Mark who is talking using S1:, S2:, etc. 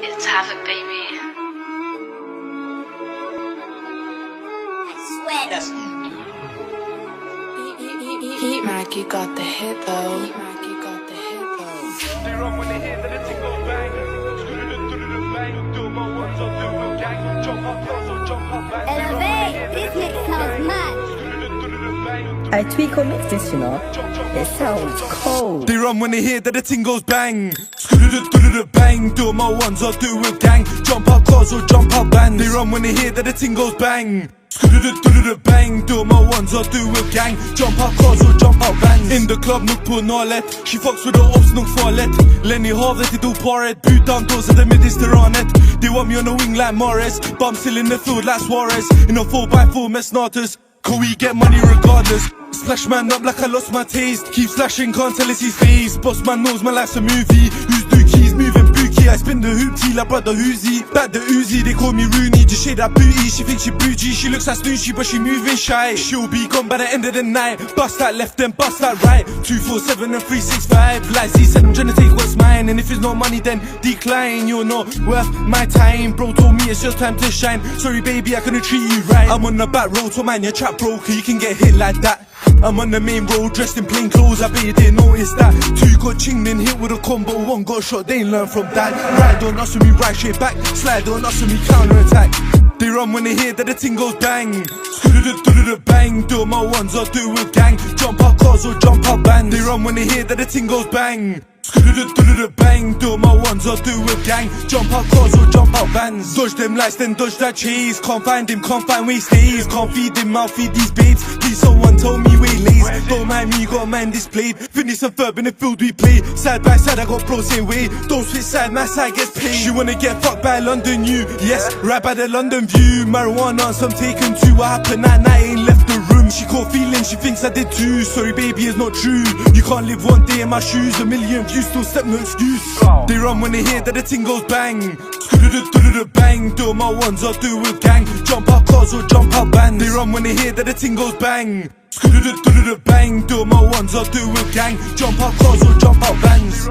S1: It's havoc, baby.
S2: Sweat.
S3: Yes.
S4: Heat Mac, you got the hit though.
S5: They run when they hear that the thing goes bang. Bang, do my ones or do a gang. Jump up, so jump up, bang.
S2: Elevate, this mix sounds mad.
S6: H0RN3T mix this, you know. It sounds cold.
S7: They run when they hear that the ting goes bang. Bang, do my ones or do a gang. Jump up cars or jump up bands. They run when they hear that the ting goes bang. Bang, do my ones or do a gang. Jump up cars or jump up bands. In the club, nuk på nalet. She fucks with the ops, nuk farlet. Lenny havet till do paret. Boot down doors at the Mediterranet. They want me on the wing like Morris, but I'm still in the field like Suarez. In a 4x4 mess starters. Can we get money regardless? Splash man up like I lost my taste. Keep slashing, can't tell it's his face. Boss man knows my life's a movie. Who's dookies, moving bookie. I spin the hoop tea like brother Uzi. Back the Uzi, they call me Rooney. Just shade that booty, she thinks she bougie. She looks like Snoochy, but she moving shy. She'll be gone by the end of the night. Bust that left, then bust that right. 247 and 365. Like Z said, I'm trying to take what's mine. And if it's no money, then decline. You're not worth my time. Bro told me it's just time to shine. Sorry baby, I couldn't treat you right. I'm on the back road, so man, your trap broke. You can get hit like that. I'm on the main road, dressed in plain clothes, I bet you didn't notice that. Two got chinged and hit with a combo, one got shot, they ain't learn from that. Ride on us with me, right straight back. Slide on us with me, counter attack. They run when they hear that the ting goes bang. Bang, do my ones or do a gang. Jump up cars or jump up bands. They run when they hear that the ting goes bang. Bang, do my ones or do a gang. Jump up cars or jump up bands. Dodge them lights, then dodge that chase. Can't find him, can't find where he stays. Can't feed him, I'll feed these babes. Please someone tell me where he lays. Don't mind me, got a man displayed. Finish and third in the field we play. Side by side, I got bros same way. Don't switch side, my side gets paid. She wanna get fucked by London U. Yes, right by the London view. Marijuana, some taken too. What happened that night, ain't left the room. She caught feelings, she thinks I did too. Sorry baby, it's not true. You can't live one day in my shoes. A million views, still step no excuse. They run when they hear that the ting goes bang. Bang, do my ones or do a gang. Jump up cars or jump up bands. They run when they hear that the ting goes bang. Bang, do my ones or do a gang. Jump up cars or jump up bands.